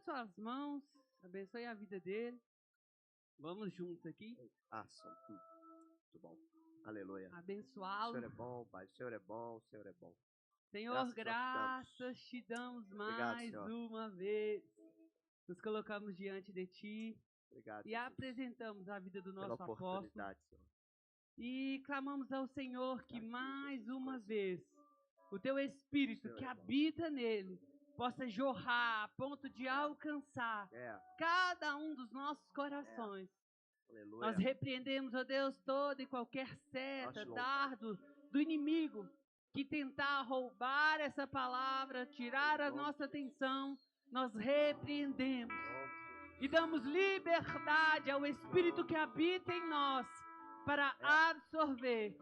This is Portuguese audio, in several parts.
suas mãos, abençoe a vida dele. Vamos juntos aqui. Muito bom. Aleluia. Abençoá-lo. O Senhor é bom, Pai. O Senhor é bom, o Senhor é bom. Senhor, graças te damos mais uma vez. Nos colocamos diante de ti. Obrigado, e Jesus, apresentamos a vida do nosso apóstolo. Senhor. E clamamos ao Senhor que mais uma vez o teu Espírito que habita nele possa jorrar a ponto de alcançar cada um dos nossos corações. Aleluia. Nós repreendemos, ó Deus, toda e qualquer seta, dardo do inimigo que tentar roubar essa palavra, tirar a nossa atenção. Nós repreendemos e damos liberdade ao Espírito que habita em nós para absorver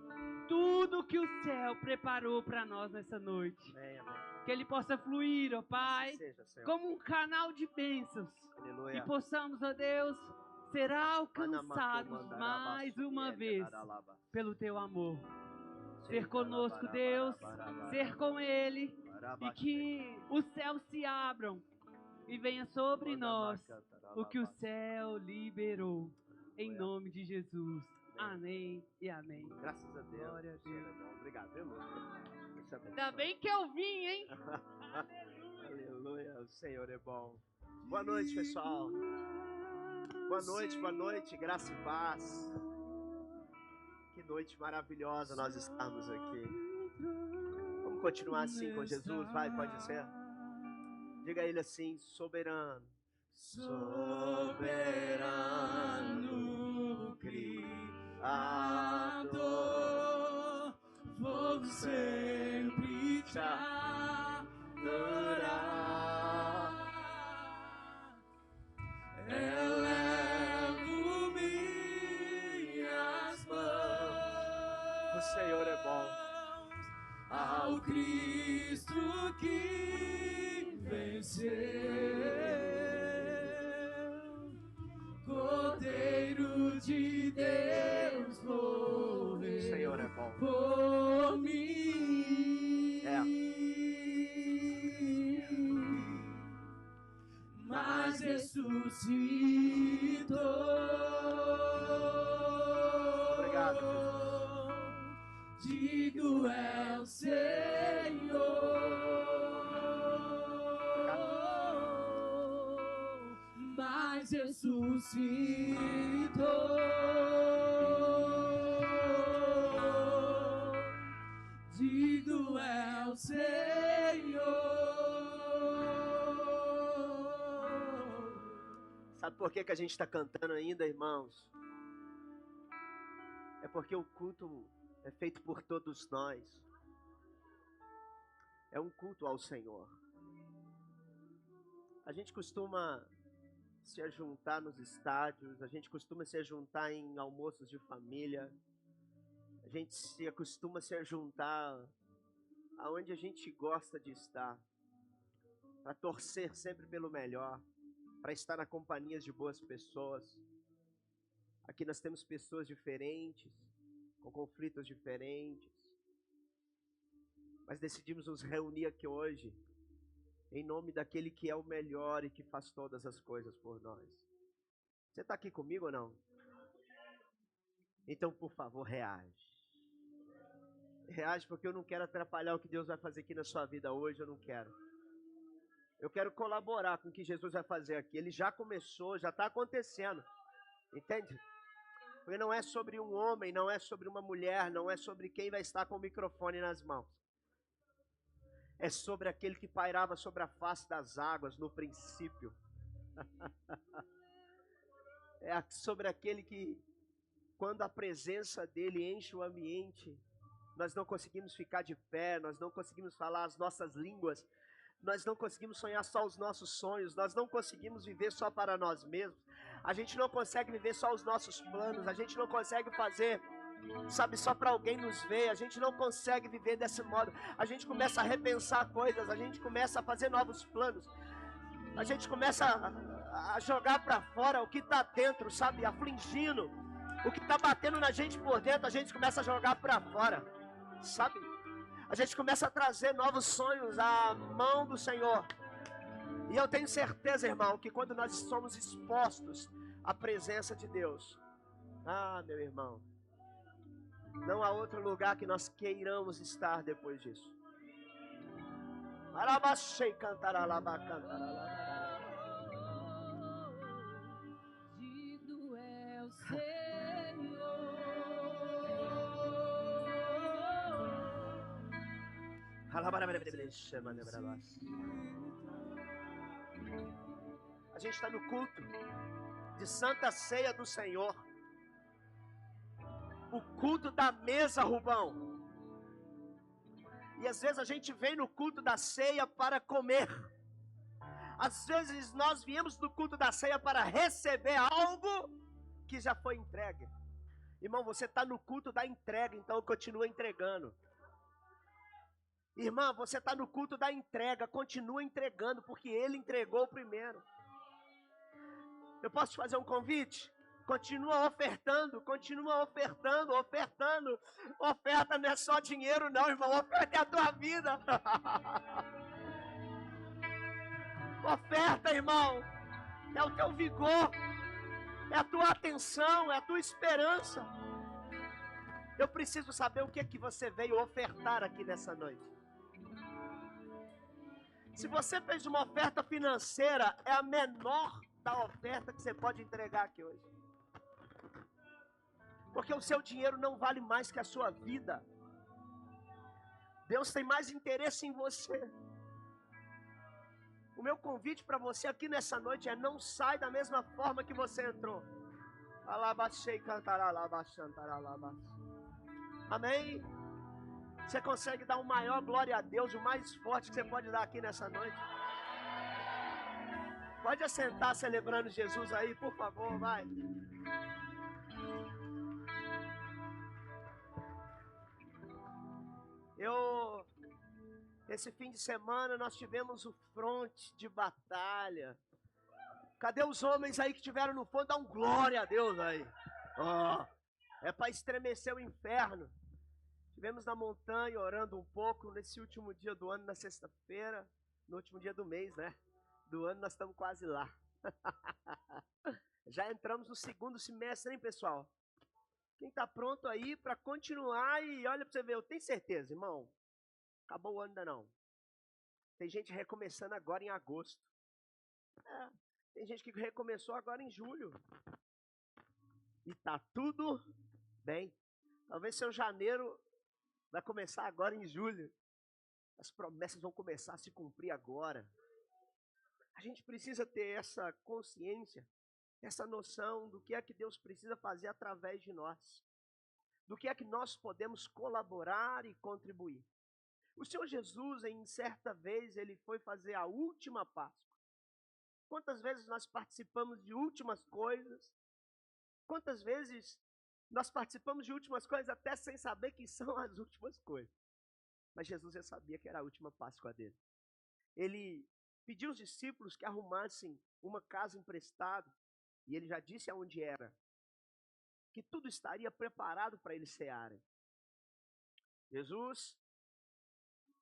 tudo que o céu preparou para nós nessa noite. Amém, amém. Que ele possa fluir, ó Pai, como um canal de bênçãos. Aleluia. E possamos, ó Deus, ser alcançados mais uma vez pelo teu amor. Ser conosco, Deus, ser com ele, e que os céus se abram e venha sobre nós o que o céu liberou. Em nome de Jesus. Amém e amém. Graças a Deus. Glória a Deus. Obrigado, viu? Ainda bem que eu vim, hein? Aleluia. O Senhor é bom. Boa noite, pessoal. Boa noite. Graça e paz. Que noite maravilhosa nós estamos aqui. Vamos continuar assim com Jesus? Vai, pode ser? Diga a ele assim: soberano. Soberano Criador, vou sempre te adorar. Elevo minhas mãos. O Senhor é bom. Ao Cristo que venceu. Cordeiro de Deus morreu. O Senhor é bom. Por mim. Mas ressuscitou. Obrigado, Jesus. Digo é o Senhor. Mas ressuscitou. Digo é o Senhor. Sabe por que a gente está cantando ainda, irmãos? É porque o culto é feito por todos nós. É um culto ao Senhor. A gente costuma se ajuntar nos estádios, a gente costuma se ajuntar em almoços de família, a gente costuma se ajuntar aonde a gente gosta de estar, para torcer sempre pelo melhor, para estar na companhia de boas pessoas. Aqui nós temos pessoas diferentes, com conflitos diferentes, mas decidimos nos reunir aqui hoje em nome daquele que é o melhor e que faz todas as coisas por nós. Você está aqui comigo ou não? Então, por favor, reage. Reage, porque eu não quero atrapalhar o que Deus vai fazer aqui na sua vida hoje, eu não quero. Eu quero colaborar com o que Jesus vai fazer aqui. Ele já começou, já está acontecendo. Entende? Porque não é sobre um homem, não é sobre uma mulher, não é sobre quem vai estar com o microfone nas mãos. É sobre aquele que pairava sobre a face das águas no princípio. É sobre aquele que, quando a presença dele enche o ambiente, nós não conseguimos ficar de pé, nós não conseguimos falar as nossas línguas, nós não conseguimos sonhar só os nossos sonhos, nós não conseguimos viver só para nós mesmos, a gente não consegue viver só os nossos planos, a gente não consegue fazer, sabe, só para alguém nos ver, a gente não consegue viver desse modo, a gente começa a repensar coisas, a gente começa a fazer novos planos, a gente começa a jogar para fora o que está dentro, sabe, afligindo, o que está batendo na gente por dentro, a gente começa a jogar para fora, sabe, a gente começa a trazer novos sonhos à mão do Senhor, E eu tenho certeza, irmão, que quando nós somos expostos à presença de Deus, meu irmão, não há outro lugar que nós queiramos estar depois disso. Alabachei cantaralaba cantaralaba. Digno é o Senhor. A gente está no culto de Santa Ceia do Senhor. O culto da mesa, Rubão. E às vezes a gente vem no culto da ceia para comer. Às vezes nós viemos do culto da ceia para receber algo que já foi entregue. Irmão, você está no culto da entrega, então continua entregando. Irmã, você está no culto da entrega, continua entregando, porque Ele entregou primeiro. Eu posso te fazer um convite? Continua ofertando, ofertando. Oferta não é só dinheiro não, irmão, oferta é a tua vida. Oferta, irmão, é o teu vigor, é a tua atenção, é a tua esperança. Eu preciso saber o que é que você veio ofertar aqui nessa noite. Se você fez uma oferta financeira, é a menor da oferta que você pode entregar aqui hoje. Porque o seu dinheiro não vale mais que a sua vida. Deus tem mais interesse em você. O meu convite para você aqui nessa noite é: não sai da mesma forma que você entrou. Amém? Você consegue dar um maior glória a Deus, o mais forte que você pode dar aqui nessa noite? Pode assentar celebrando Jesus aí, por favor, vai. Esse fim de semana nós tivemos o fronte de batalha. Cadê os homens aí que estiveram no fronte? Dá um glória a Deus aí. É para estremecer o inferno. Estivemos na montanha orando um pouco nesse último dia do ano, na sexta-feira, no último dia do mês, né? Do ano nós estamos quase lá. Já entramos no segundo semestre, hein, pessoal? Quem está pronto aí para continuar e olha para você ver, eu tenho certeza, irmão, acabou o ano ainda não. Tem gente recomeçando agora em agosto. Tem gente que recomeçou agora em julho. E tá tudo bem. Talvez seu janeiro vai começar agora em julho. As promessas vão começar a se cumprir agora. A gente precisa ter essa consciência, essa noção do que é que Deus precisa fazer através de nós. Do que é que nós podemos colaborar e contribuir. O Senhor Jesus, em certa vez, ele foi fazer a última Páscoa. Quantas vezes nós participamos de últimas coisas? Quantas vezes nós participamos de últimas coisas até sem saber que são as últimas coisas? Mas Jesus já sabia que era a última Páscoa dele. Ele pediu aos discípulos que arrumassem uma casa emprestada, e ele já disse aonde era, que tudo estaria preparado para eles cearem. Jesus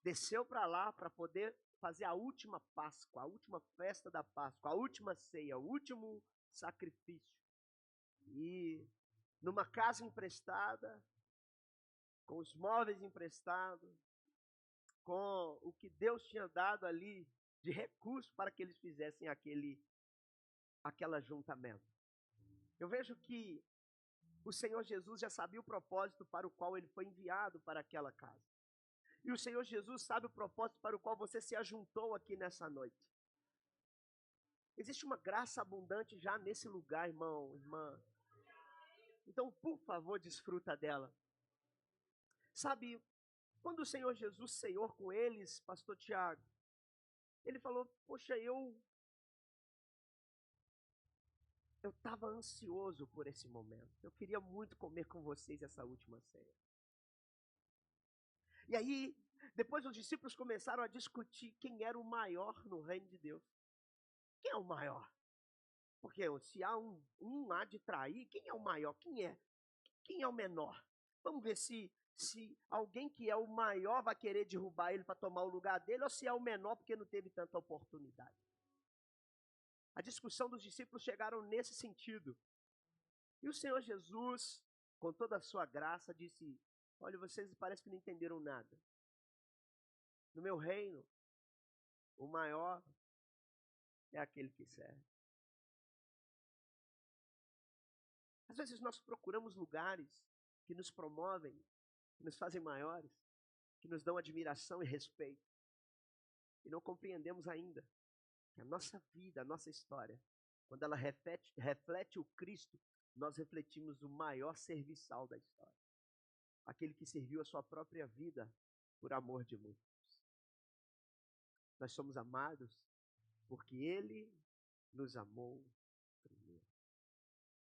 desceu para lá para poder fazer a última Páscoa, a última festa da Páscoa, a última ceia, o último sacrifício. E numa casa emprestada, com os móveis emprestados, com o que Deus tinha dado ali de recurso para que eles fizessem aquele ajuntamento. Eu vejo que o Senhor Jesus já sabia o propósito para o qual ele foi enviado para aquela casa. E o Senhor Jesus sabe o propósito para o qual você se ajuntou aqui nessa noite. Existe uma graça abundante já nesse lugar, irmão, irmã. Então, por favor, desfruta dela. Sabe, quando o Senhor Jesus ceiou com eles, pastor Tiago, ele falou: poxa, eu estava ansioso por esse momento. Eu queria muito comer com vocês essa última ceia. E aí, depois os discípulos começaram a discutir quem era o maior no reino de Deus. Quem é o maior? Porque se há um há de trair, quem é o maior? Quem é? Quem é o menor? Vamos ver se alguém que é o maior vai querer derrubar ele para tomar o lugar dele, ou se é o menor porque não teve tanta oportunidade. A discussão dos discípulos chegaram nesse sentido. E o Senhor Jesus, com toda a sua graça, disse: olha, vocês parece que não entenderam nada. No meu reino, o maior é aquele que serve. Às vezes nós procuramos lugares que nos promovem, que nos fazem maiores, que nos dão admiração e respeito. E não compreendemos ainda que a nossa vida, a nossa história, quando ela reflete o Cristo, nós refletimos o maior serviçal da história. Aquele que serviu a sua própria vida por amor de muitos. Nós somos amados porque Ele nos amou primeiro.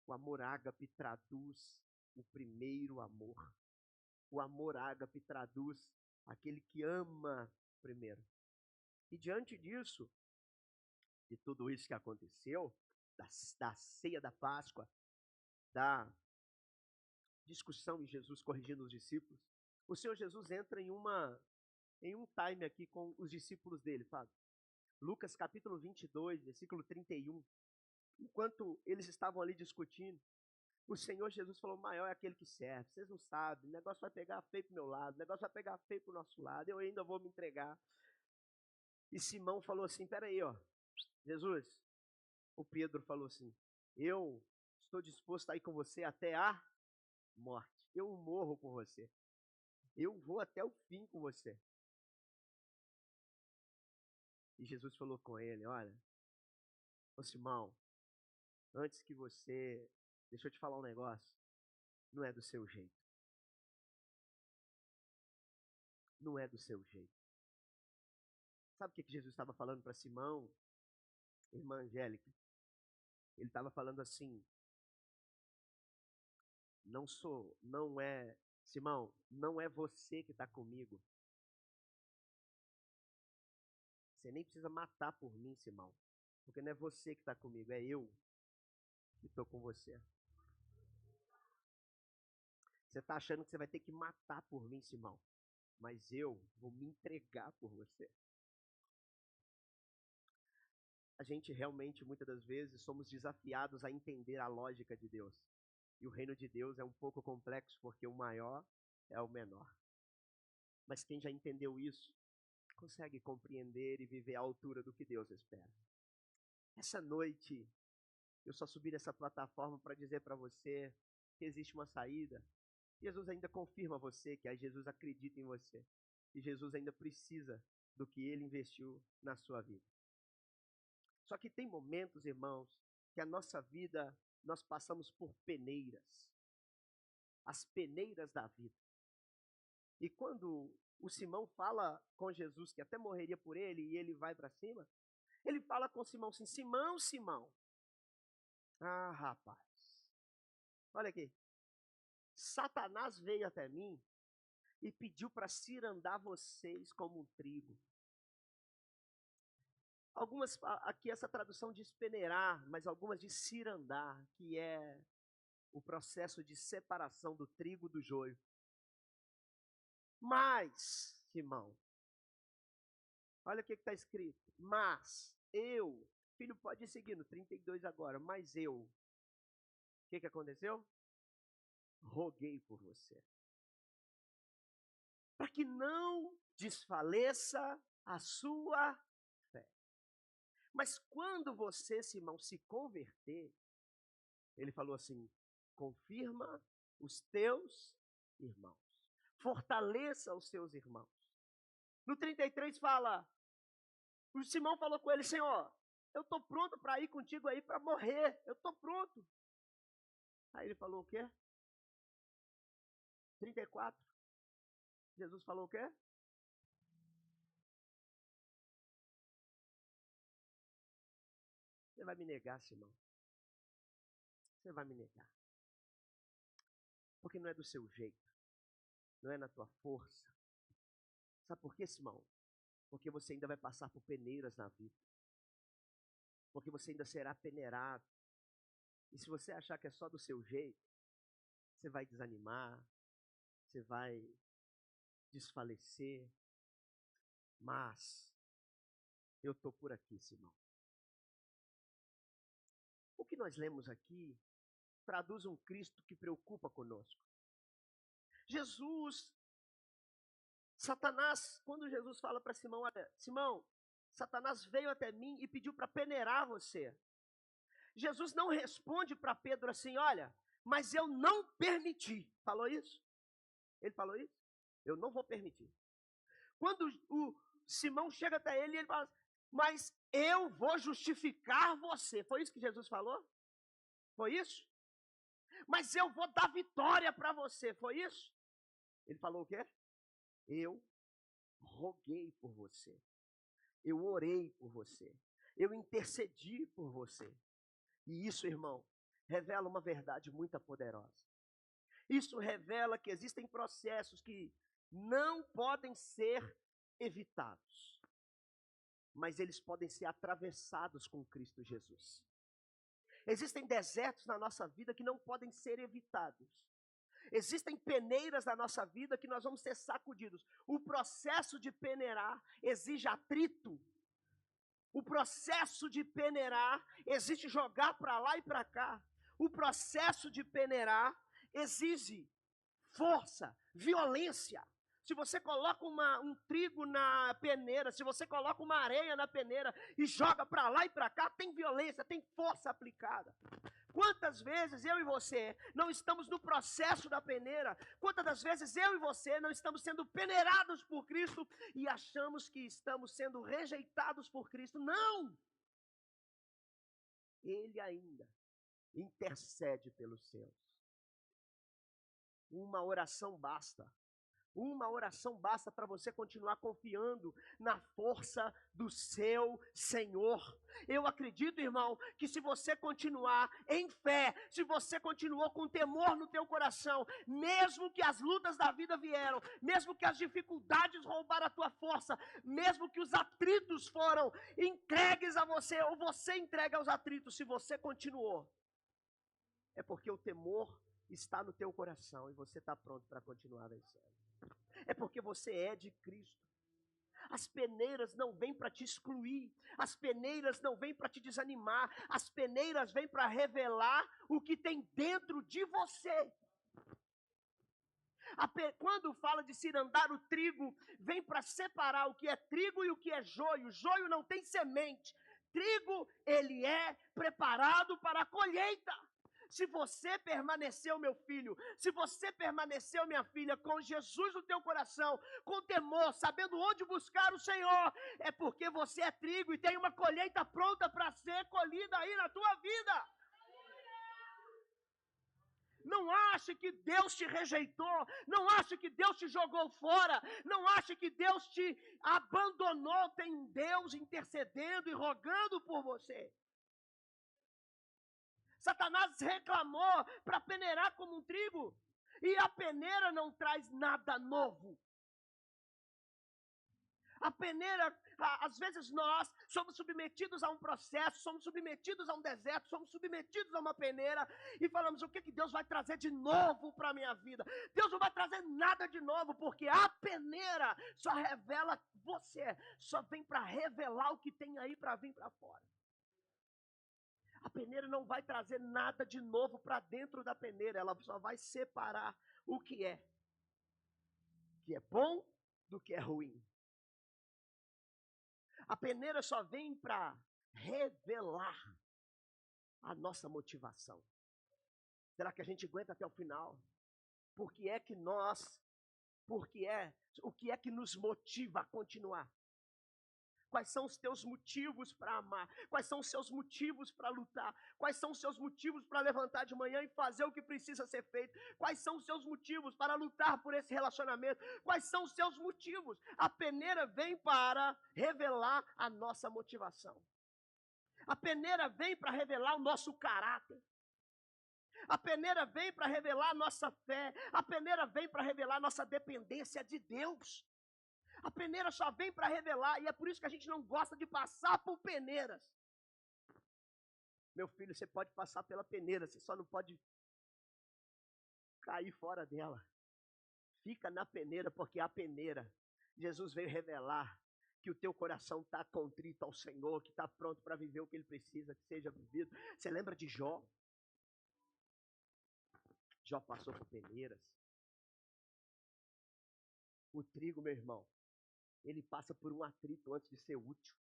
O amor ágape traduz o primeiro amor. O amor ágape traduz aquele que ama primeiro. E diante disso, de tudo isso que aconteceu, da ceia da Páscoa, da discussão em Jesus corrigindo os discípulos, o Senhor Jesus entra em um time aqui com os discípulos dele, Fábio. Lucas capítulo 22, versículo 31. Enquanto eles estavam ali discutindo, o Senhor Jesus falou: maior é aquele que serve. Vocês não sabem, o negócio vai pegar feio pro meu lado, o negócio vai pegar feio pro nosso lado, eu ainda vou me entregar. E Simão falou assim: peraí, ó, Jesus. O Pedro falou assim: eu estou disposto a ir com você até a morte. Eu morro por você. Eu vou até o fim com você. E Jesus falou com ele: olha, ô Simão, antes que você... Deixa eu te falar um negócio. Não é do seu jeito. Não é do seu jeito. Sabe o que Jesus estava falando para Simão? Irmã Angélica. Ele estava falando assim: Simão, não é você que está comigo. Você nem precisa matar por mim, Simão. Porque não é você que está comigo, é eu que estou com você. Você está achando que você vai ter que matar por mim, Simão. Mas eu vou me entregar por você. A gente realmente, muitas das vezes, somos desafiados a entender a lógica de Deus. E o reino de Deus é um pouco complexo, porque o maior é o menor. Mas quem já entendeu isso, consegue compreender e viver à altura do que Deus espera. Essa noite, eu só subi nessa plataforma para dizer para você que existe uma saída. Jesus ainda confirma a você que Jesus acredita em você. E Jesus ainda precisa do que Ele investiu na sua vida. Só que tem momentos, irmãos, que a nossa vida, nós passamos por peneiras. As peneiras da vida. E quando o Simão fala com Jesus que até morreria por ele e ele vai para cima, ele fala com Simão assim: Simão, Simão. Ah, rapaz. Olha aqui. Satanás veio até mim e pediu para cirandar vocês como um trigo. Algumas, aqui essa tradução diz peneirar, mas algumas diz cirandar, que é o processo de separação do trigo do joio. Mas, Simão, olha o que está escrito. Mas eu, filho, pode seguir no 32 agora, mas eu, o que aconteceu? Roguei por você. Para que não desfaleça a sua fé. Mas quando você, Simão, se converter, ele falou assim: confirma os teus irmãos. Fortaleça os seus irmãos. No 33 fala, o Simão falou com ele: Senhor, eu estou pronto para ir contigo aí para morrer. Eu estou pronto. Aí ele falou o quê? 34. Jesus falou o quê? Você vai me negar, Simão. Você vai me negar. Porque não é do seu jeito. Não é na tua força. Sabe por quê, Simão? Porque você ainda vai passar por peneiras na vida. Porque você ainda será peneirado. E se você achar que é só do seu jeito, você vai desanimar, você vai desfalecer. Mas eu estou por aqui, Simão. que nós lemos aqui traduz um Cristo que preocupa conosco. Satanás, quando Jesus fala para Simão, olha, Simão, Satanás veio até mim e pediu para peneirar você. Jesus não responde para Pedro assim, olha, mas eu não permiti. Falou isso? Ele falou isso? Eu não vou permitir. Quando o Simão chega até ele, ele fala, mas eu vou justificar você. Foi isso que Jesus falou? Foi isso? Mas eu vou dar vitória para você. Foi isso? Ele falou o quê? Eu roguei por você. Eu orei por você. Eu intercedi por você. E isso, irmão, revela uma verdade muito poderosa. Isso revela que existem processos que não podem ser evitados, mas eles podem ser atravessados com Cristo Jesus. Existem desertos na nossa vida que não podem ser evitados. Existem peneiras na nossa vida que nós vamos ser sacudidos. O processo de peneirar exige atrito. O processo de peneirar exige jogar para lá e para cá. O processo de peneirar exige força, violência. Se você coloca um trigo na peneira, se você coloca uma areia na peneira e joga para lá e para cá, tem violência, tem força aplicada. Quantas vezes eu e você não estamos no processo da peneira? Quantas das vezes eu e você não estamos sendo peneirados por Cristo e achamos que estamos sendo rejeitados por Cristo? Não! Ele ainda intercede pelos seus. Uma oração basta. Uma oração basta para você continuar confiando na força do seu Senhor. Eu acredito, irmão, que se você continuar em fé, se você continuou com temor no teu coração, mesmo que as lutas da vida vieram, mesmo que as dificuldades roubaram a tua força, mesmo que os atritos foram entregues a você, ou você entregue aos atritos, se você continuou, é porque o temor está no teu coração e você está pronto para continuar vencendo. É porque você é de Cristo. As peneiras não vêm para te excluir, as peneiras não vêm para te desanimar, as peneiras vêm para revelar o que tem dentro de você. Quando fala de cirandar o trigo, vem para separar o que é trigo e o que é joio. Joio não tem semente. Trigo, ele é preparado para a colheita. Se você permaneceu, meu filho, se você permaneceu, minha filha, com Jesus no teu coração, com temor, sabendo onde buscar o Senhor, é porque você é trigo e tem uma colheita pronta para ser colhida aí na tua vida. Não ache que Deus te rejeitou, não ache que Deus te jogou fora, não ache que Deus te abandonou. Tem Deus intercedendo e rogando por você. Satanás reclamou para peneirar como um trigo, e a peneira não traz nada novo. A peneira, às vezes nós somos submetidos a um processo, somos submetidos a um deserto, somos submetidos a uma peneira e falamos, o que Deus vai trazer de novo para a minha vida? Deus não vai trazer nada de novo, porque a peneira só revela você, só vem para revelar o que tem aí para vir para fora. A peneira não vai trazer nada de novo para dentro da peneira, ela só vai separar o que é bom do que é ruim. A peneira só vem para revelar a nossa motivação. Será que a gente aguenta até o final? O que é que nos motiva a continuar? Quais são os teus motivos para amar? Quais são os seus motivos para lutar? Quais são os seus motivos para levantar de manhã e fazer o que precisa ser feito? Quais são os seus motivos para lutar por esse relacionamento? Quais são os seus motivos? A peneira vem para revelar a nossa motivação. A peneira vem para revelar o nosso caráter. A peneira vem para revelar a nossa fé. A peneira vem para revelar a nossa dependência de Deus. A peneira só vem para revelar, e é por isso que a gente não gosta de passar por peneiras. Meu filho, você pode passar pela peneira, você só não pode cair fora dela. Fica na peneira, porque a peneira, Jesus veio revelar que o teu coração está contrito ao Senhor, que está pronto para viver o que Ele precisa que seja vivido. Você lembra de Jó? Jó passou por peneiras. O trigo, meu irmão, ele passa por um atrito antes de ser útil.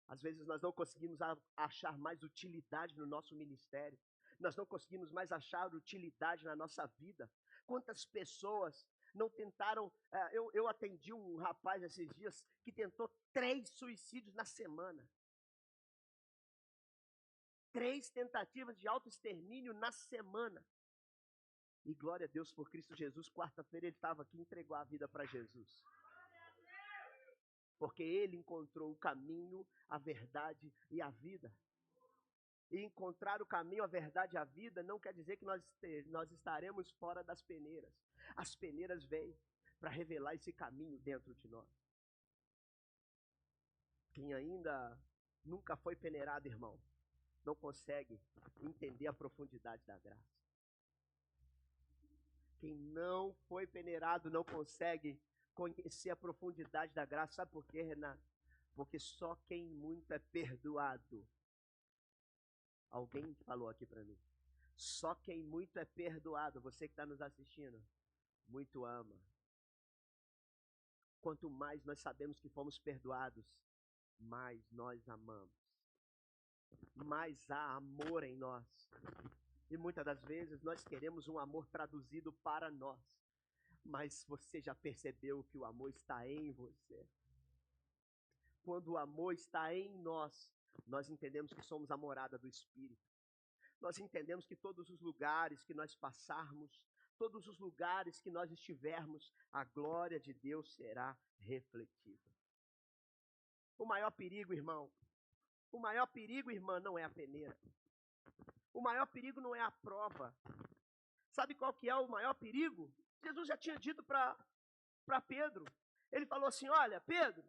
Às vezes nós não conseguimos achar mais utilidade no nosso ministério. Nós não conseguimos mais achar utilidade na nossa vida. Quantas pessoas não tentaram... Eu atendi um rapaz esses dias que tentou 3 suicídios na semana. 3 tentativas de autoextermínio na semana. E glória a Deus por Cristo Jesus. Quarta-feira ele estava aqui e entregou a vida para Jesus. Porque ele encontrou o caminho, a verdade e a vida. E encontrar o caminho, a verdade e a vida não quer dizer que nós estaremos fora das peneiras. As peneiras vêm para revelar esse caminho dentro de nós. Quem ainda nunca foi peneirado, irmão, não consegue entender a profundidade da graça. Quem não foi peneirado não consegue conhecer a profundidade da graça. Sabe por quê, Renato? Porque só quem muito é perdoado. Alguém falou aqui para mim. Só quem muito é perdoado, você que está nos assistindo, muito ama. Quanto mais nós sabemos que fomos perdoados, mais nós amamos. Mais há amor em nós. E muitas das vezes nós queremos um amor traduzido para nós. Mas você já percebeu que o amor está em você? Quando o amor está em nós, nós entendemos que somos a morada do Espírito. Nós entendemos que todos os lugares que nós passarmos, todos os lugares que nós estivermos, a glória de Deus será refletida. O maior perigo, irmão, irmã, não é a peneira. O maior perigo não é a prova. Sabe qual que é o maior perigo? Jesus já tinha dito para Pedro. Ele falou assim, olha, Pedro,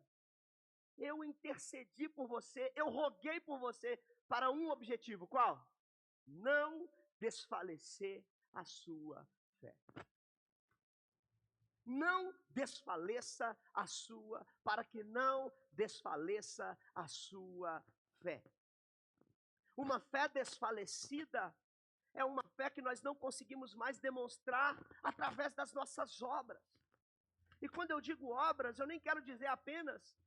eu intercedi por você, eu roguei por você para um objetivo. Qual? Não desfalecer a sua fé. Não desfaleça a sua, para que não desfaleça a sua fé. Uma fé desfalecida é uma fé que nós não conseguimos mais demonstrar através das nossas obras. E quando eu digo obras, eu nem quero dizer apenas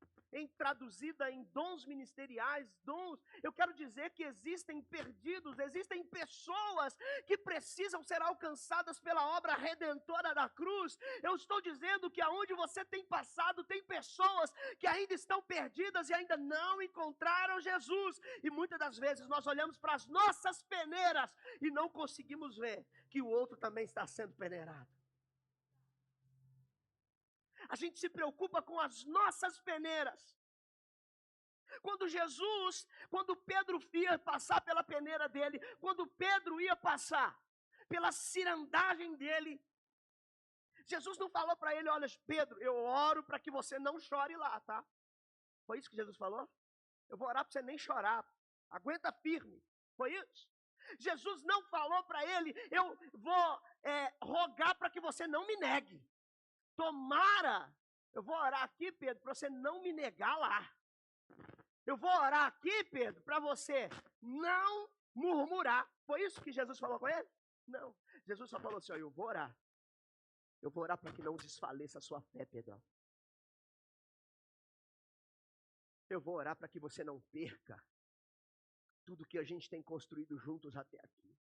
traduzida em dons ministeriais, dons. Eu quero dizer que existem perdidos, existem pessoas que precisam ser alcançadas pela obra redentora da cruz. Eu estou dizendo que aonde você tem passado, tem pessoas que ainda estão perdidas e ainda não encontraram Jesus. E muitas das vezes nós olhamos para as nossas peneiras e não conseguimos ver que o outro também está sendo peneirado. A gente se preocupa com as nossas peneiras. Quando Pedro ia passar pela peneira dele, quando Pedro ia passar pela cirandagem dele, Jesus não falou para ele, olha, Pedro, eu oro para que você não chore lá, tá? Foi isso que Jesus falou? Eu vou orar para você nem chorar, aguenta firme, foi isso? Jesus não falou para ele, eu vou rogar para que você não me negue. Tomara, eu vou orar aqui, Pedro, para você não me negar lá. Eu vou orar aqui, Pedro, para você não murmurar. Foi isso que Jesus falou com ele? Não. Jesus só falou assim, ó, eu vou orar. Eu vou orar para que não desfaleça a sua fé, Pedro. Eu vou orar para que você não perca tudo que a gente tem construído juntos até aqui.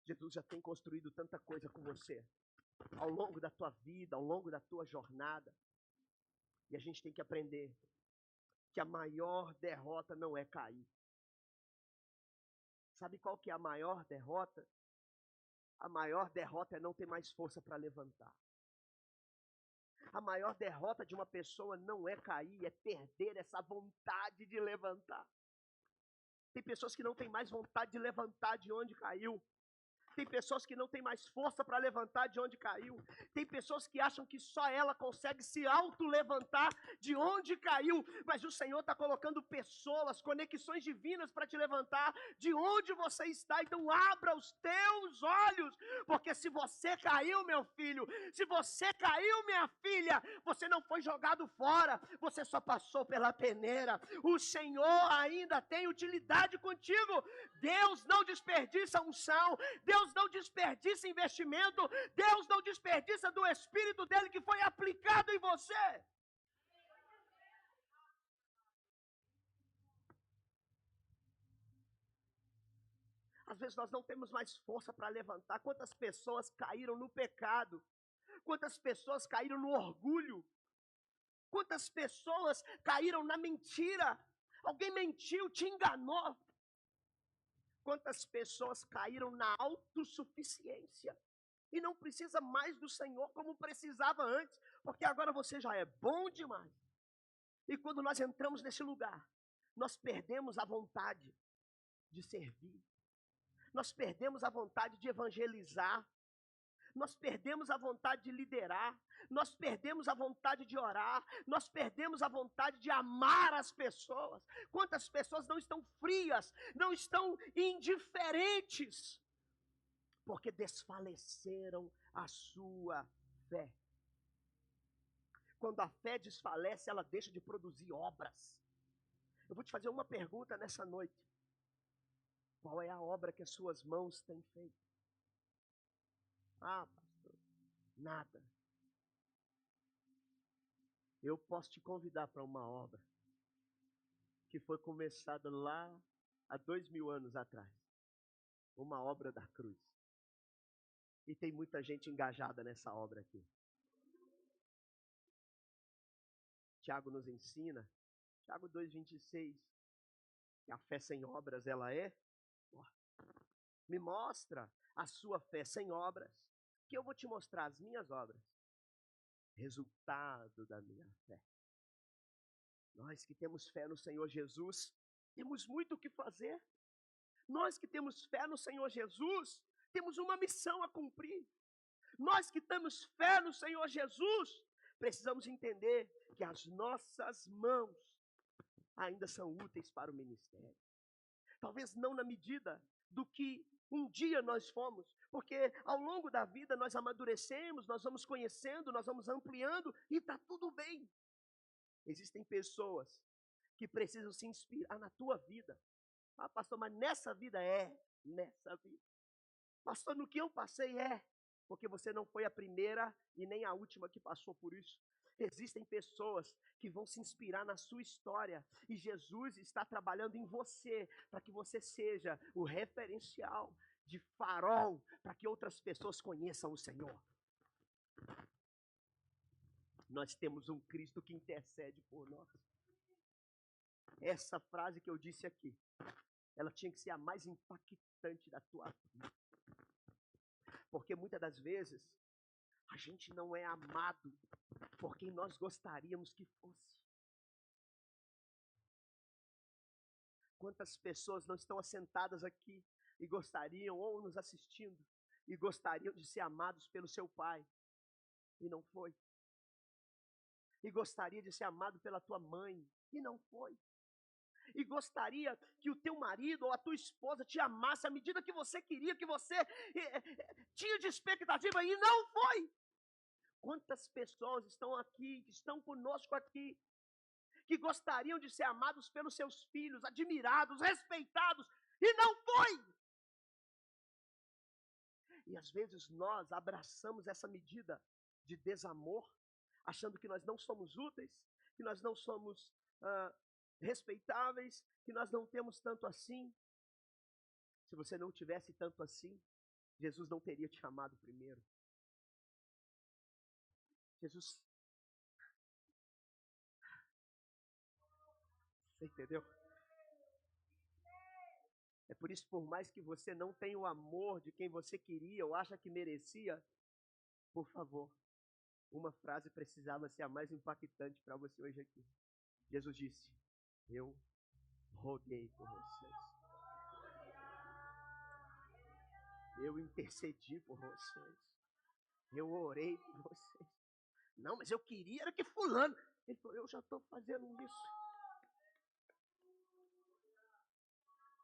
Jesus já tem construído tanta coisa com você. Ao longo da tua vida, ao longo da tua jornada. E a gente tem que aprender que a maior derrota não é cair. Sabe qual que é a maior derrota? A maior derrota é não ter mais força para levantar. A maior derrota de uma pessoa não é cair, é perder essa vontade de levantar. Tem pessoas que não têm mais vontade de levantar de onde caiu. Tem pessoas que não têm mais força para levantar de onde caiu. Tem pessoas que acham que só ela consegue se auto-levantar de onde caiu. Mas o Senhor está colocando pessoas, conexões divinas para te levantar de onde você está. Então abra os teus olhos, porque se você caiu, meu filho, se você caiu, minha filha, você não foi jogado fora, você só passou pela peneira. O Senhor ainda tem utilidade contigo. Deus não desperdiça unção, Deus não desperdiça investimento, Deus não desperdiça do Espírito dele que foi aplicado em você. Às vezes nós não temos mais força para levantar. Quantas pessoas caíram no pecado? Quantas pessoas caíram no orgulho? Quantas pessoas caíram na mentira? Alguém mentiu, te enganou. Quantas pessoas caíram na autossuficiência e não precisa mais do Senhor como precisava antes, porque agora você já é bom demais. E quando nós entramos nesse lugar, nós perdemos a vontade de servir, nós perdemos a vontade de evangelizar, nós perdemos a vontade de liderar, nós perdemos a vontade de orar, nós perdemos a vontade de amar as pessoas. Quantas pessoas não estão frias, não estão indiferentes, porque desfaleceram a sua fé. Quando a fé desfalece, ela deixa de produzir obras. Eu vou te fazer uma pergunta nessa noite. Qual é a obra que as suas mãos têm feito? Ah, pastor, nada. Eu posso te convidar para uma obra que foi começada lá há 2000 anos atrás. Uma obra da cruz. E tem muita gente engajada nessa obra aqui. Tiago nos ensina, Tiago 2,26, que a fé sem obras ela é? Me mostra a sua fé sem obras, que eu vou te mostrar as minhas obras. Resultado da minha fé. Nós que temos fé no Senhor Jesus, temos muito o que fazer. Nós que temos fé no Senhor Jesus, temos uma missão a cumprir. Nós que temos fé no Senhor Jesus, precisamos entender que as nossas mãos ainda são úteis para o ministério. Talvez não na medida do que um dia nós fomos, porque ao longo da vida nós amadurecemos, nós vamos conhecendo, nós vamos ampliando e está tudo bem. Existem pessoas que precisam se inspirar na tua vida. Ah, pastor, mas nessa vida nessa vida. Pastor, no que eu passei porque você não foi a primeira e nem a última que passou por isso. Existem pessoas que vão se inspirar na sua história e Jesus está trabalhando em você para que você seja o referencial de farol para que outras pessoas conheçam o Senhor. Nós temos um Cristo que intercede por nós. Essa frase que eu disse aqui, ela tinha que ser a mais impactante da tua vida. Porque muitas das vezes, a gente não é amado por quem nós gostaríamos que fosse. Quantas pessoas não estão assentadas aqui e gostariam, ou nos assistindo, e gostariam de ser amados pelo seu pai, e não foi. E gostaria de ser amado pela tua mãe, e não foi. E gostaria que o teu marido ou a tua esposa te amasse à medida que você queria, que você tinha de expectativa, e não foi. Quantas pessoas estão aqui, que estão conosco aqui, que gostariam de ser amados pelos seus filhos, admirados, respeitados, e não foi. E às vezes nós abraçamos essa medida de desamor, achando que nós não somos úteis, que nós não somos respeitáveis, que nós não temos tanto assim. Se você não tivesse tanto assim, Jesus não teria te amado primeiro. Jesus, você entendeu? É por isso, por mais que você não tenha o amor de quem você queria ou acha que merecia, por favor, uma frase precisava ser a mais impactante para você hoje aqui. Jesus disse: eu roguei por vocês. Eu intercedi por vocês. Eu orei por vocês. Não, mas eu queria era que fulano. Ele falou, eu já estou fazendo isso.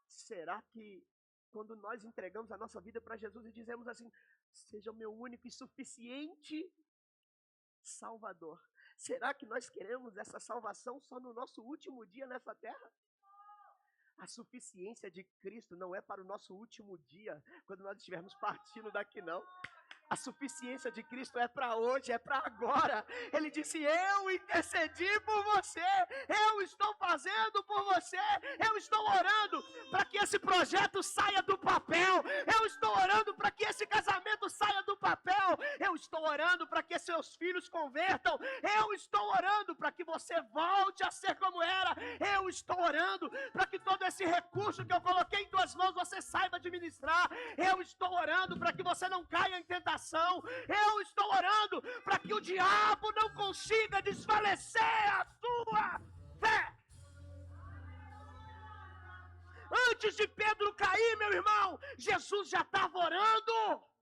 Será que quando nós entregamos a nossa vida para Jesus e dizemos assim, seja o meu único e suficiente Salvador, será que nós queremos essa salvação só no nosso último dia nessa terra? A suficiência de Cristo não é para o nosso último dia, quando nós estivermos partindo daqui, não. A suficiência de Cristo é para hoje, é para agora. Ele disse, eu intercedi por você, eu estou fazendo por você, eu estou orando para que esse projeto saia do papel, eu estou orando para que esse casamento saia do papel, eu estou orando para que seus filhos convertam, eu estou orando para que você volte a ser como era, eu estou orando para que todo esse recurso que eu coloquei em tuas mãos você saiba administrar, eu estou orando para que você não caia em tentação, eu estou orando para que o diabo não consiga desfalecer a sua fé. Antes de Pedro cair, meu irmão, Jesus já estava orando.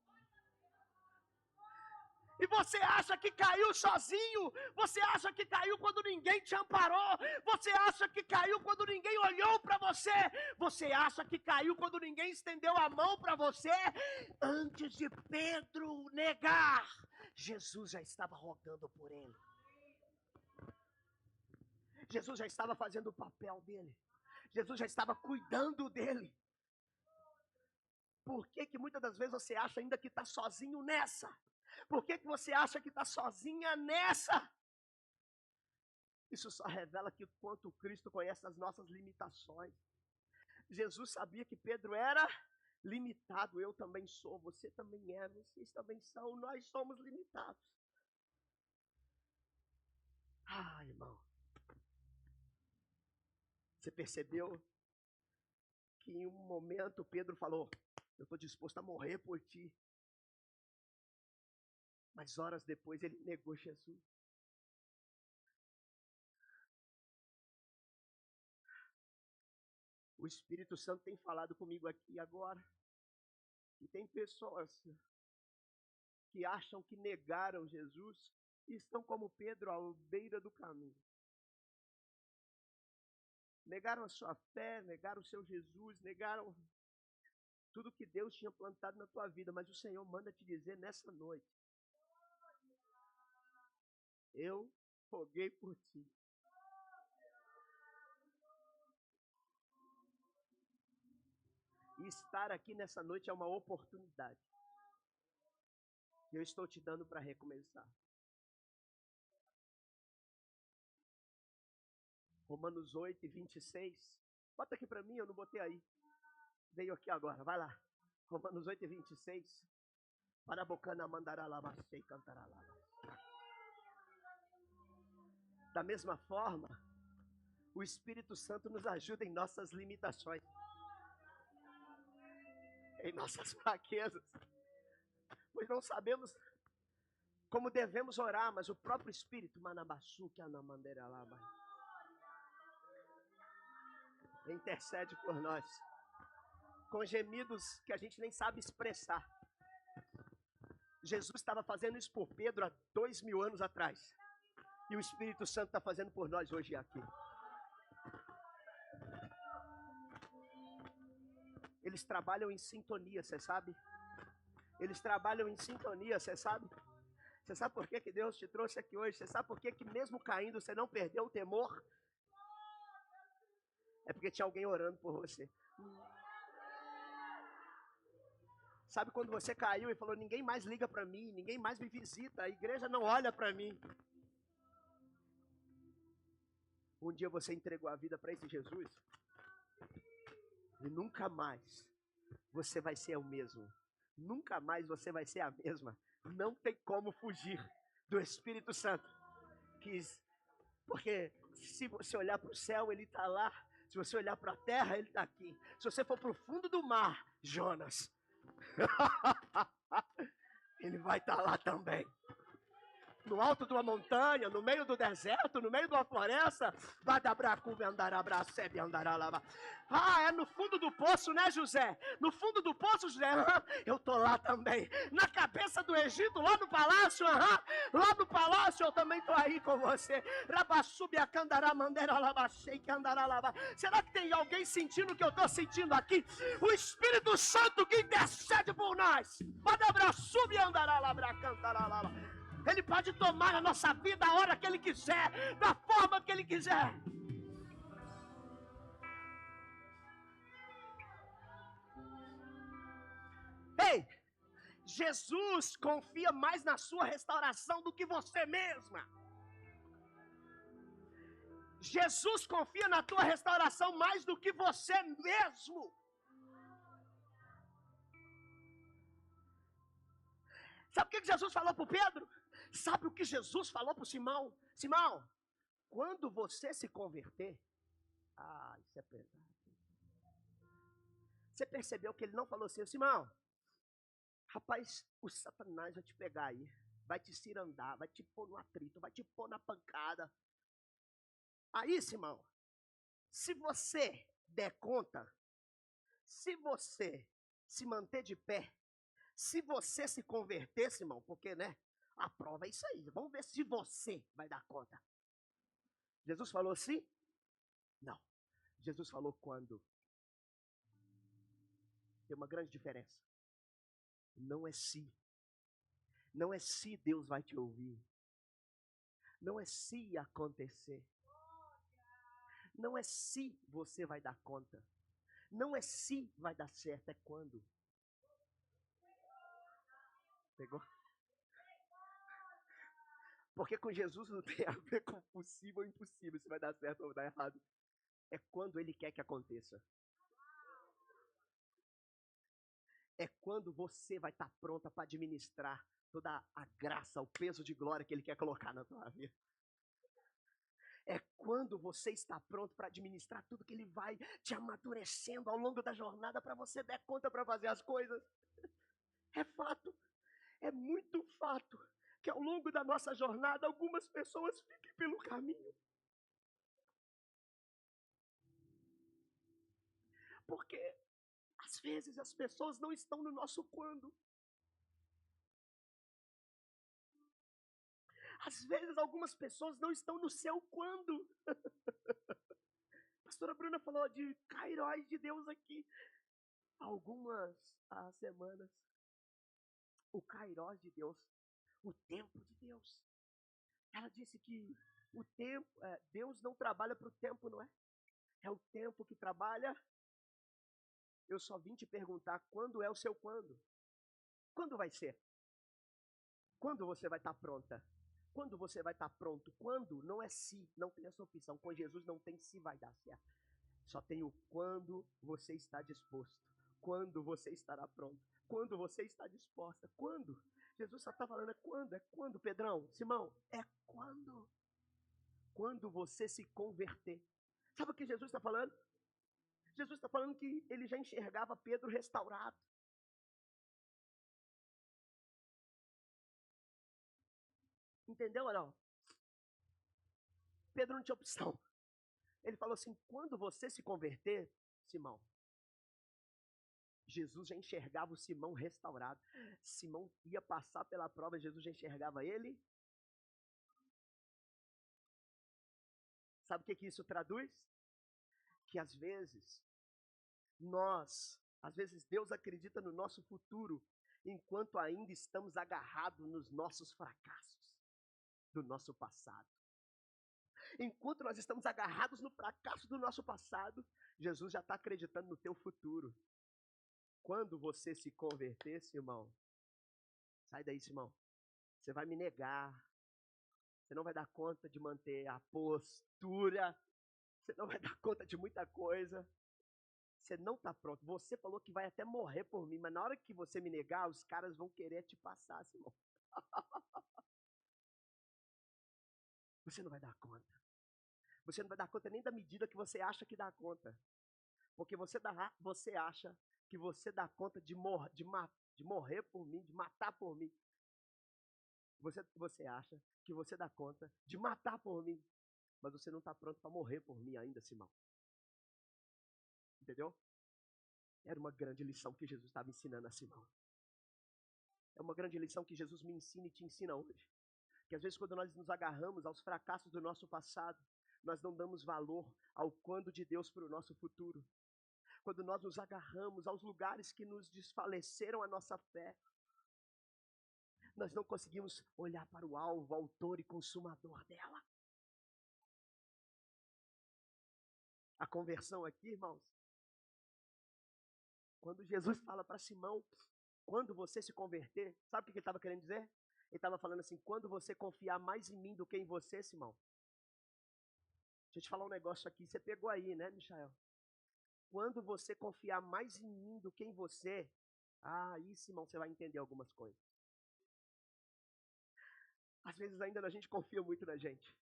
E você acha que caiu sozinho? Você acha que caiu quando ninguém te amparou? Você acha que caiu quando ninguém olhou para você? Você acha que caiu quando ninguém estendeu a mão para você? Antes de Pedro negar, Jesus já estava rogando por ele. Jesus já estava fazendo o papel dele. Jesus já estava cuidando dele. Por que muitas das vezes você acha ainda que está sozinho nessa? Por que você acha que está sozinha nessa? Isso só revela que quanto Cristo conhece as nossas limitações. Jesus sabia que Pedro era limitado. Eu também sou, você também é, vocês também são, nós somos limitados. Ah, irmão. Você percebeu que em um momento Pedro falou, eu estou disposto a morrer por ti. Mas horas depois ele negou Jesus. O Espírito Santo tem falado comigo aqui agora. E tem pessoas que acham que negaram Jesus e estão como Pedro à beira do caminho. Negaram a sua fé, negaram o seu Jesus, negaram tudo que Deus tinha plantado na tua vida. Mas o Senhor manda te dizer nessa noite, eu roguei por ti. E estar aqui nessa noite é uma oportunidade. Eu estou te dando para recomeçar. Romanos 8, 26. Bota aqui para mim, eu não botei aí. Veio aqui agora, vai lá. Romanos 8, 26. Para a bocana mandará lá, e cantará lá. Da mesma forma, o Espírito Santo nos ajuda em nossas limitações, em nossas fraquezas, pois não sabemos como devemos orar, mas o próprio Espírito, intercede por nós, com gemidos que a gente nem sabe expressar. Jesus estava fazendo isso por Pedro há 2000 anos atrás. E o Espírito Santo está fazendo por nós hoje aqui. Eles trabalham em sintonia, você sabe? Eles trabalham em sintonia, você sabe? Você sabe por que Deus te trouxe aqui hoje? Você sabe por que mesmo caindo você não perdeu o temor? É porque tinha alguém orando por você. Sabe quando você caiu e falou, ninguém mais liga para mim, ninguém mais me visita, a igreja não olha para mim. Um dia você entregou a vida para esse Jesus e nunca mais você vai ser o mesmo. Nunca mais você vai ser a mesma. Não tem como fugir do Espírito Santo. Porque se você olhar para o céu, ele está lá. Se você olhar para a terra, ele está aqui. Se você for para o fundo do mar, Jonas, ele vai estar lá também. no alto de uma montanha, no meio do deserto, no meio de uma floresta. Ah, é no fundo do poço, né, José? No fundo do poço, José. Eu tô lá também. Na cabeça do Egito, lá no palácio. Lá no palácio, eu também tô aí com você. Será que tem alguém sentindo o que eu tô sentindo aqui? O Espírito Santo que intercede por nós. Ele pode tomar a nossa vida a hora que Ele quiser, da forma que Ele quiser. Ei, Jesus confia mais na sua restauração do que você mesma. Jesus confia na tua restauração mais do que você mesmo. Sabe o que Jesus falou para o Pedro? Sabe o que Jesus falou para o Simão? Simão, quando você se converter... isso é pesado. Você percebeu que ele não falou assim, Simão, rapaz, o Satanás vai te pegar aí, vai te cirandar, vai te pôr no atrito, vai te pôr na pancada. Aí, Simão, se você der conta, se você se manter de pé, se você se converter, Simão, porque, né, a prova é isso aí, vamos ver se você vai dar conta. Jesus falou assim? Não. Jesus falou quando? Tem uma grande diferença. Não é se. Não é se Deus vai te ouvir. Não é se acontecer. Não é se você vai dar conta. Não é se vai dar certo, é quando. Pegou? Porque com Jesus não tem a ver com possível ou impossível, se vai dar certo ou dar errado. É quando Ele quer que aconteça. É quando você vai estar pronta para administrar toda a graça, o peso de glória que Ele quer colocar na tua vida. É quando você está pronto para administrar tudo que Ele vai te amadurecendo ao longo da jornada para você dar conta para fazer as coisas. É fato, é muito fato que ao longo da nossa jornada algumas pessoas fiquem pelo caminho. Porque às vezes as pessoas não estão no nosso quando. Às vezes algumas pessoas não estão no seu quando. A pastora Bruna falou de Kairos de Deus aqui há algumas semanas. O Kairos de Deus, o tempo de Deus. Ela disse que o tempo, Deus não trabalha para o tempo, não é? É o tempo que trabalha. Eu só vim te perguntar quando é o seu quando. Quando vai ser? Quando você vai estar pronta? Quando você vai estar pronto? Quando não é se, não tem essa opção. Com Jesus não tem se vai dar certo. Só tem o quando você está disposto. Quando você estará pronto. Quando você está disposta. Quando? Jesus só está falando é quando, Pedrão, Simão, é quando. Quando você se converter. Sabe o que Jesus está falando? Jesus está falando que ele já enxergava Pedro restaurado. Entendeu ou não? Pedro não tinha opção. Ele falou assim, quando você se converter, Simão, Jesus já enxergava o Simão restaurado. Simão ia passar pela prova, Jesus já enxergava ele. Sabe o que isso traduz? Que às vezes Deus acredita no nosso futuro, enquanto ainda estamos agarrados nos nossos fracassos do nosso passado. Enquanto nós estamos agarrados no fracasso do nosso passado, Jesus já está acreditando no teu futuro. Quando você se converter, Simão, sai daí, Simão, você vai me negar, você não vai dar conta de manter a postura, você não vai dar conta de muita coisa, você não está pronto. Você falou que vai até morrer por mim, mas na hora que você me negar, os caras vão querer te passar, Simão. Você não vai dar conta. Você não vai dar conta nem da medida que você acha que dá conta. Porque você acha que você dá conta de morrer por mim, de matar por mim. Você acha que você dá conta de matar por mim, mas você não está pronto para morrer por mim ainda, Simão. Entendeu? Era uma grande lição que Jesus estava ensinando a Simão. É uma grande lição que Jesus me ensina e te ensina hoje. Que às vezes quando nós nos agarramos aos fracassos do nosso passado, nós não damos valor ao quando de Deus para o nosso futuro. Quando nós nos agarramos aos lugares que nos desfaleceram a nossa fé, nós não conseguimos olhar para o alvo, autor e consumador dela. A conversão aqui, irmãos, quando Jesus fala para Simão, quando você se converter, sabe o que ele estava querendo dizer? Ele estava falando assim, quando você confiar mais em mim do que em você, Simão. Deixa eu te falar um negócio aqui, você pegou aí, né, Michael? Quando você confiar mais em mim do que em você, aí, Simão, você vai entender algumas coisas. Às vezes ainda a gente confia muito na gente.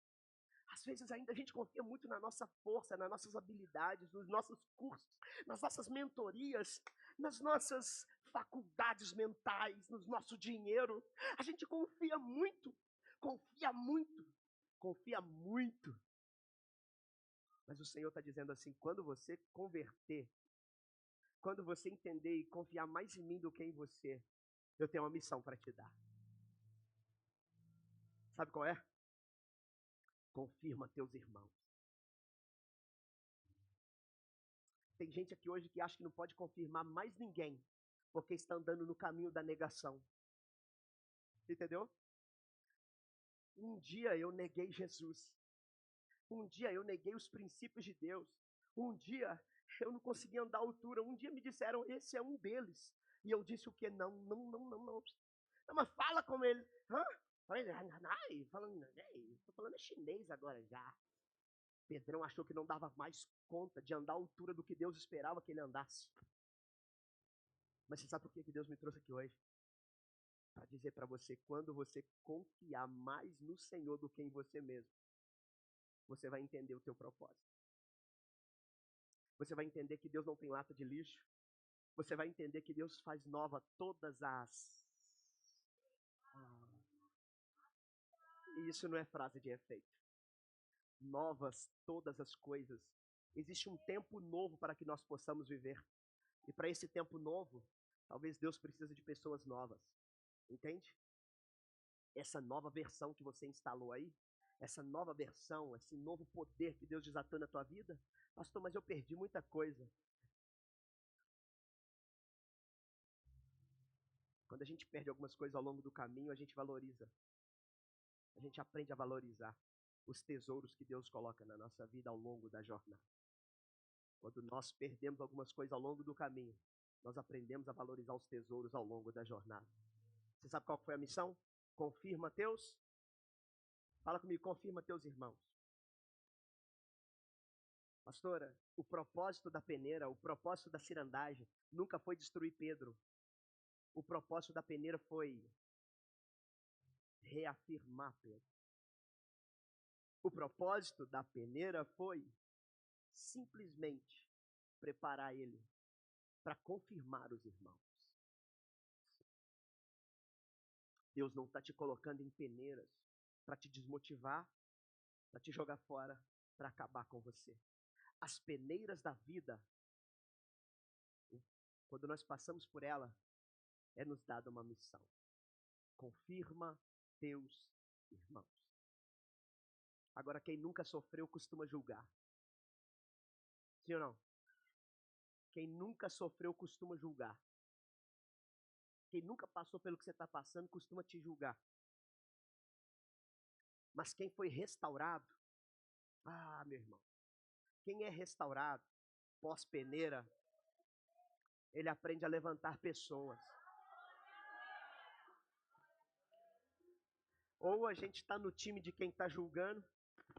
Às vezes ainda a gente confia muito na nossa força, nas nossas habilidades, nos nossos cursos, nas nossas mentorias, nas nossas faculdades mentais, no nosso dinheiro. A gente confia muito, confia muito, confia muito. Mas o Senhor está dizendo assim, quando você converter, quando você entender e confiar mais em mim do que em você, eu tenho uma missão para te dar. Sabe qual é? Confirma teus irmãos. Tem gente aqui hoje que acha que não pode confirmar mais ninguém, porque está andando no caminho da negação. Entendeu? Um dia eu neguei Jesus. Um dia eu neguei os princípios de Deus. Um dia eu não conseguia andar à altura. Um dia me disseram, esse é um deles. E eu disse o quê? Não. Não, mas fala como ele. Hã? Tô falando chinês agora já. Pedrão achou que não dava mais conta de andar à altura do que Deus esperava que ele andasse. Mas você sabe por que Deus me trouxe aqui hoje? Para dizer para você, quando você confiar mais no Senhor do que em você mesmo, você vai entender o teu propósito. Você vai entender que Deus não tem lata de lixo. Você vai entender que Deus faz nova todas as... E isso não é frase de efeito. Novas todas as coisas. Existe um tempo novo para que nós possamos viver. E para esse tempo novo, talvez Deus precise de pessoas novas. Entende? Essa nova versão que você instalou aí, essa nova versão, esse novo poder que Deus desatou na tua vida, pastor, mas eu perdi muita coisa. Quando a gente perde algumas coisas ao longo do caminho, a gente valoriza. A gente aprende a valorizar os tesouros que Deus coloca na nossa vida ao longo da jornada. Quando nós perdemos algumas coisas ao longo do caminho, nós aprendemos a valorizar os tesouros ao longo da jornada. Você sabe qual foi a missão? Confirma teus... Fala comigo, confirma teus irmãos. Pastora, o propósito da peneira, o propósito da cirandagem, nunca foi destruir Pedro. O propósito da peneira foi reafirmar Pedro. O propósito da peneira foi simplesmente preparar ele para confirmar os irmãos. Deus não está te colocando em peneiras para te desmotivar, para te jogar fora, para acabar com você. As peneiras da vida, quando nós passamos por ela, é nos dada uma missão. Confirma teus irmãos. Agora, quem nunca sofreu costuma julgar. Sim ou não? Quem nunca sofreu costuma julgar. Quem nunca passou pelo que você está passando costuma te julgar. Mas quem foi restaurado, meu irmão, quem é restaurado, pós-peneira, ele aprende a levantar pessoas. Ou a gente está no time de quem está julgando,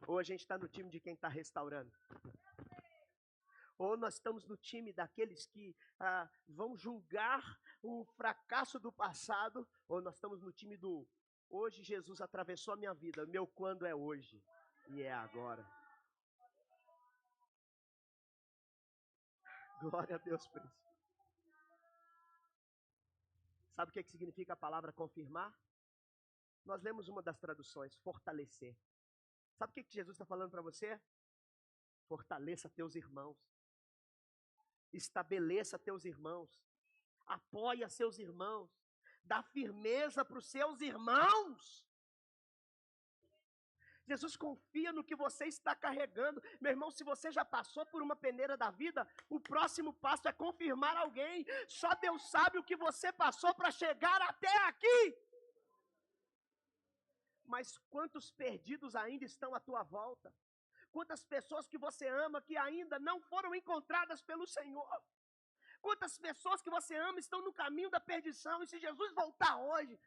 ou a gente está no time de quem está restaurando. Ou nós estamos no time daqueles que vão julgar o fracasso do passado, ou nós estamos no time do hoje Jesus atravessou a minha vida, meu quando é hoje e é agora. Glória a Deus por isso. Sabe o que significa a palavra confirmar? Nós lemos uma das traduções, fortalecer. Sabe o que Jesus está falando para você? Fortaleça teus irmãos. Estabeleça teus irmãos. Apoia seus irmãos. Dá firmeza para os seus irmãos. Jesus confia no que você está carregando. Meu irmão, se você já passou por uma peneira da vida, o próximo passo é confirmar alguém. Só Deus sabe o que você passou para chegar até aqui. Mas quantos perdidos ainda estão à tua volta? Quantas pessoas que você ama que ainda não foram encontradas pelo Senhor? Quantas pessoas que você ama estão no caminho da perdição? E se Jesus voltar hoje,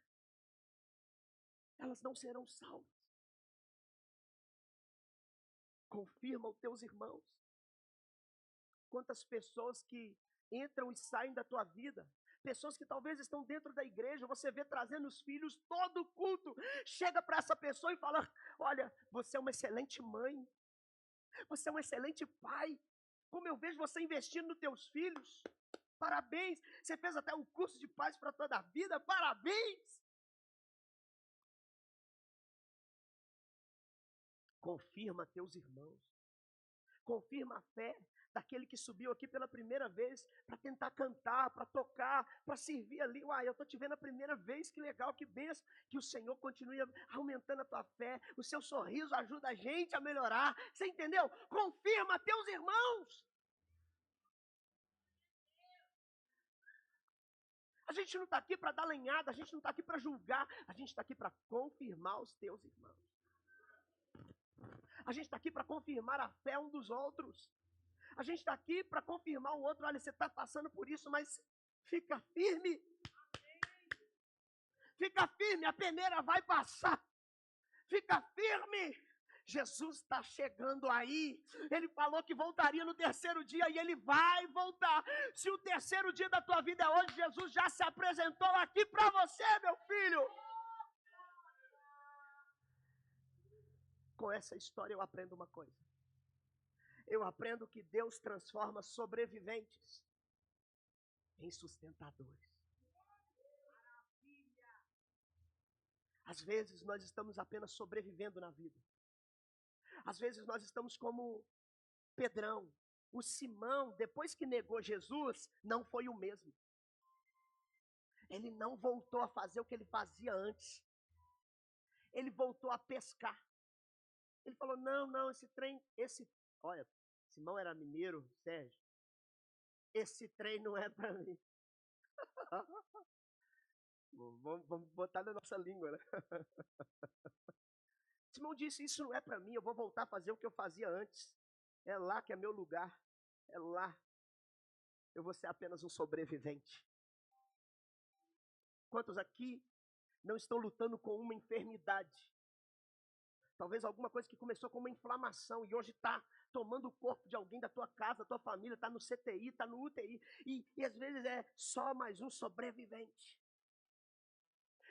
elas não serão salvas. Confirma os teus irmãos. Quantas pessoas que entram e saem da tua vida, pessoas que talvez estão dentro da igreja, você vê trazendo os filhos todo culto, chega para essa pessoa e fala: olha, você é uma excelente mãe, você é um excelente pai, como eu vejo você investindo nos teus filhos, parabéns, você fez até um curso de pais para toda a vida, parabéns. Confirma teus irmãos. Confirma a fé daquele que subiu aqui pela primeira vez para tentar cantar, para tocar, para servir ali. Uai, eu estou te vendo a primeira vez, que legal, que bênção. Que o Senhor continue aumentando a tua fé. O seu sorriso ajuda a gente a melhorar. Você entendeu? Confirma teus irmãos. A gente não está aqui para dar lenhada, a gente não está aqui para julgar, a gente está aqui para confirmar os teus irmãos. A gente está aqui para confirmar a fé um dos outros. A gente está aqui para confirmar o outro. Olha, você está passando por isso, mas fica firme. Fica firme, a peneira vai passar. Fica firme. Jesus está chegando aí. Ele falou que voltaria no terceiro dia e ele vai voltar. Se o terceiro dia da tua vida é hoje, Jesus já se apresentou aqui para você, meu filho. Com essa história eu aprendo uma coisa. Eu aprendo que Deus transforma sobreviventes em sustentadores. Às vezes nós estamos apenas sobrevivendo na vida. Às vezes nós estamos como Pedrão. O Simão, depois que negou Jesus, não foi o mesmo. Ele não voltou a fazer o que ele fazia antes. Ele voltou a pescar. Ele falou: não, olha, Simão era mineiro, Sérgio. Esse trem não é para mim. Vamos botar na nossa língua, né? Simão disse: isso não é para mim, eu vou voltar a fazer o que eu fazia antes. É lá que é meu lugar. É lá. Eu vou ser apenas um sobrevivente. Quantos aqui não estão lutando com uma enfermidade? Talvez alguma coisa que começou com uma inflamação e hoje está tomando o corpo de alguém da tua casa, da tua família, está no CTI, está no UTI. E às vezes é só mais um sobrevivente.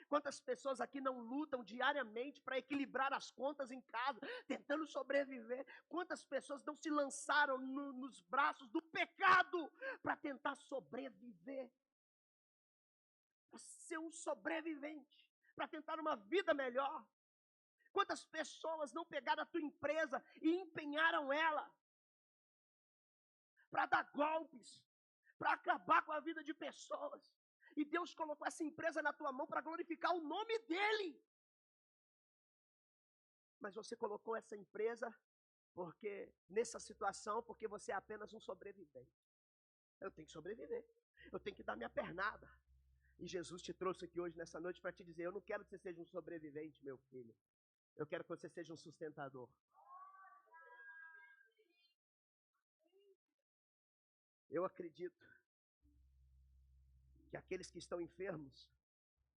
Quantas pessoas aqui não lutam diariamente para equilibrar as contas em casa, tentando sobreviver? Quantas pessoas não se lançaram nos braços do pecado para tentar sobreviver? Para ser um sobrevivente, para tentar uma vida melhor. Quantas pessoas não pegaram a tua empresa e empenharam ela para dar golpes, para acabar com a vida de pessoas? E Deus colocou essa empresa na tua mão para glorificar o nome dEle. Mas você colocou essa empresa nessa situação porque você é apenas um sobrevivente. Eu tenho que sobreviver. Eu tenho que dar minha pernada. E Jesus te trouxe aqui hoje, nessa noite, para te dizer: eu não quero que você seja um sobrevivente, meu filho. Eu quero que você seja um sustentador. Eu acredito que aqueles que estão enfermos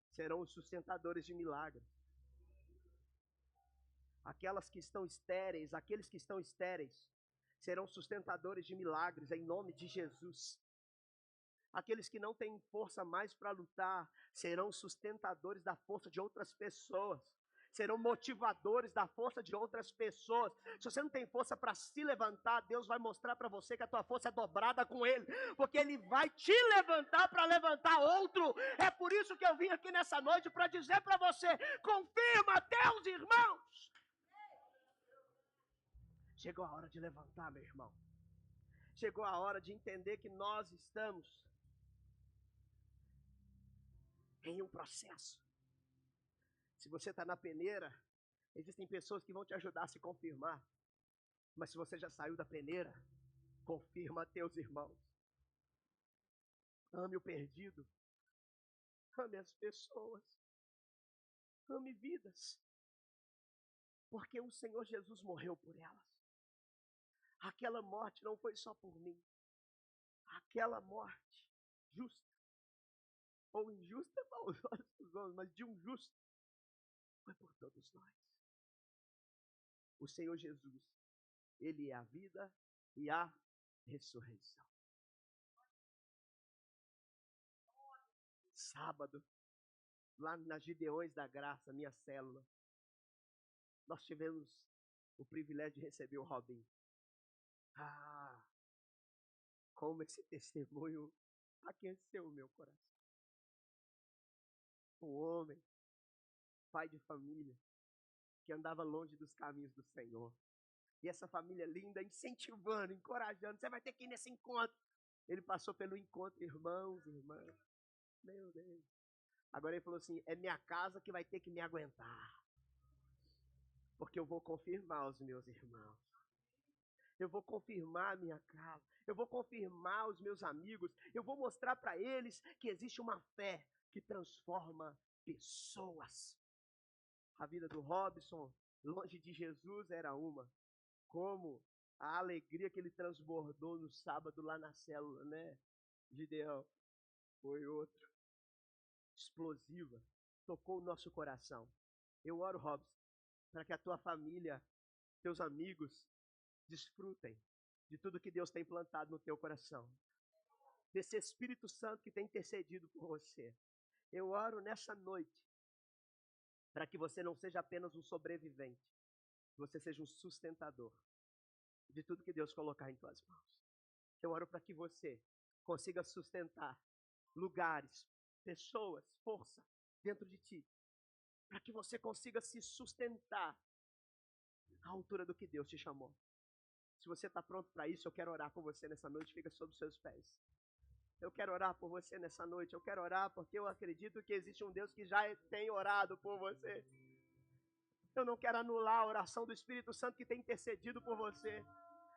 serão os sustentadores de milagres. Aqueles que estão estéreis, serão sustentadores de milagres em nome de Jesus. Aqueles que não têm força mais para lutar, serão sustentadores da força de outras pessoas. serão motivadores da força de outras pessoas. Se você não tem força para se levantar, Deus vai mostrar para você que a tua força é dobrada com Ele, porque Ele vai te levantar para levantar outro. É por isso que eu vim aqui nessa noite para dizer para você: confirma teus irmãos. Chegou a hora de levantar, meu irmão. Chegou a hora de entender que nós estamos em um processo. Se você está na peneira, existem pessoas que vão te ajudar a se confirmar. Mas se você já saiu da peneira, confirma teus irmãos. Ame o perdido. Ame as pessoas. Ame vidas. Porque o Senhor Jesus morreu por elas. Aquela morte não foi só por mim. Aquela morte justa ou injusta aos olhos dos homens, mas de um justo, foi por todos nós. O Senhor Jesus, Ele é a vida e a ressurreição. Sábado, lá nas Gideões da Graça, minha célula, nós tivemos o privilégio de receber o Robin. Como esse testemunho aqueceu o meu coração. Um homem, pai de família, que andava longe dos caminhos do Senhor. E essa família linda, incentivando, encorajando, você vai ter que ir nesse encontro. Ele passou pelo encontro, irmãos, irmãs. Meu Deus. Agora ele falou assim: é minha casa que vai ter que me aguentar. Porque eu vou confirmar os meus irmãos. Eu vou confirmar a minha casa. Eu vou confirmar os meus amigos. Eu vou mostrar para eles que existe uma fé que transforma pessoas. A vida do Robson, longe de Jesus, era uma. Como a alegria que ele transbordou no sábado lá na célula, né? Gideão, foi outro. Explosiva. Tocou o nosso coração. Eu oro, Robson, para que a tua família, teus amigos, desfrutem de tudo que Deus tem plantado no teu coração. Desse Espírito Santo que tem intercedido por você. Eu oro nessa noite para que você não seja apenas um sobrevivente, que você seja um sustentador de tudo que Deus colocar em tuas mãos. Eu oro para que você consiga sustentar lugares, pessoas, força dentro de ti, para que você consiga se sustentar à altura do que Deus te chamou. Se você está pronto para isso, eu quero orar com você nessa noite. Fica sobre os seus pés. Eu quero orar por você nessa noite. Eu quero orar porque eu acredito que existe um Deus que já tem orado por você. Eu não quero anular a oração do Espírito Santo que tem intercedido por você.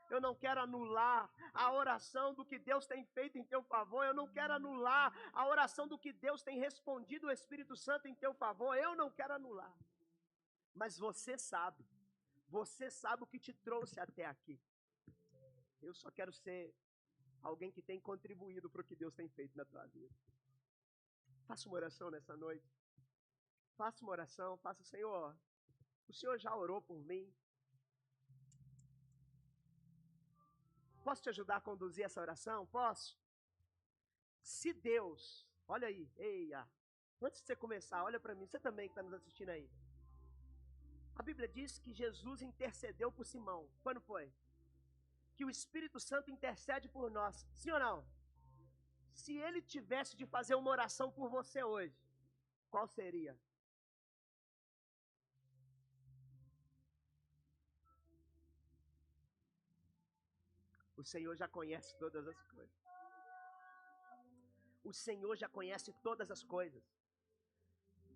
Eu não quero anular a oração do que Deus tem feito em teu favor. Eu não quero anular a oração do que Deus tem respondido o Espírito Santo em teu favor. Eu não quero anular. Mas você sabe o que te trouxe até aqui. Eu só quero ser alguém que tem contribuído para o que Deus tem feito na tua vida. Faça uma oração nessa noite. Faça uma oração. Faça: Senhor, o Senhor já orou por mim. Posso te ajudar a conduzir essa oração? Posso? Se Deus, olha aí, antes de você começar, olha para mim, você também que está nos assistindo aí. A Bíblia diz que Jesus intercedeu por Simão. Quando foi? Que o Espírito Santo intercede por nós. Sim ou não? Se ele tivesse de fazer uma oração por você hoje, qual seria? O Senhor já conhece todas as coisas. O Senhor já conhece todas as coisas.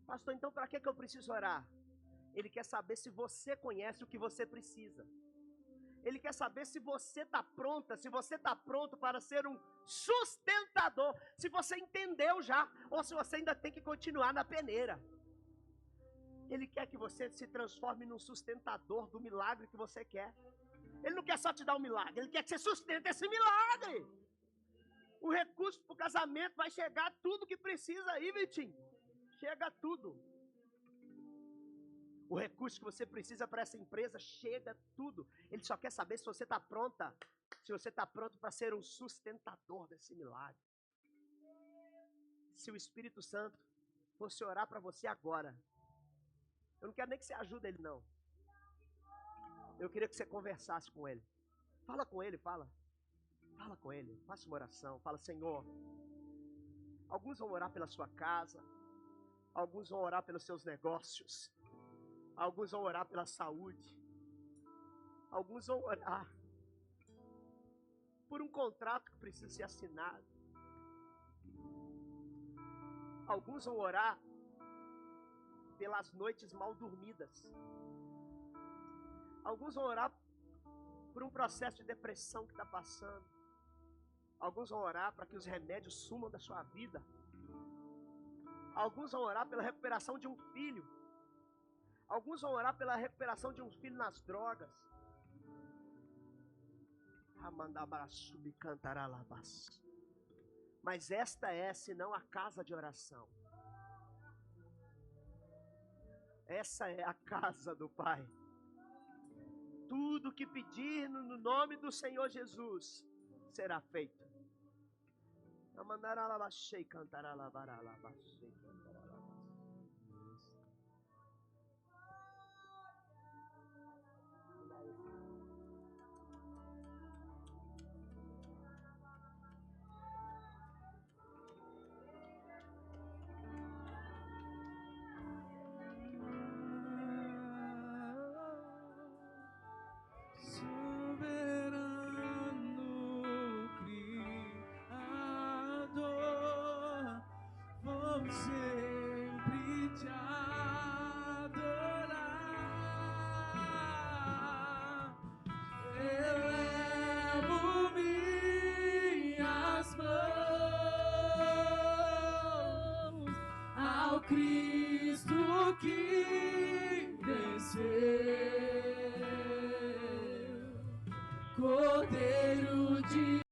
Pastor, então para que eu preciso orar? Ele quer saber se você conhece o que você precisa. Ele quer saber se você está pronta, se você está pronto para ser um sustentador. Se você entendeu já, ou se você ainda tem que continuar na peneira. Ele quer que você se transforme num sustentador do milagre que você quer. Ele não quer só te dar um milagre, ele quer que você sustente esse milagre. O recurso para o casamento vai chegar tudo que precisa aí, Vitinho. Chega tudo. O recurso que você precisa para essa empresa, chega tudo. Ele só quer saber se você está pronta, se você está pronto para ser um sustentador desse milagre. Se o Espírito Santo fosse orar para você agora, Eu não quero nem que você ajude ele, não. Eu queria que você conversasse com ele. Fala com ele, fala. Fala com ele, faça uma oração. Fala, Senhor, alguns vão orar pela sua casa. Alguns vão orar pelos seus negócios. Alguns vão orar pela saúde. Alguns vão orar por um contrato que precisa ser assinado. Alguns vão orar pelas noites mal dormidas. Alguns vão orar por um processo de depressão que está passando. Alguns vão orar para que os remédios sumam da sua vida. Alguns vão orar pela recuperação de um filho. Alguns vão orar pela recuperação de um filho nas drogas. Mas esta é, senão, a casa de oração. Essa é a casa do Pai. Tudo que pedir no nome do Senhor Jesus será feito. Cristo que venceu, Cordeiro de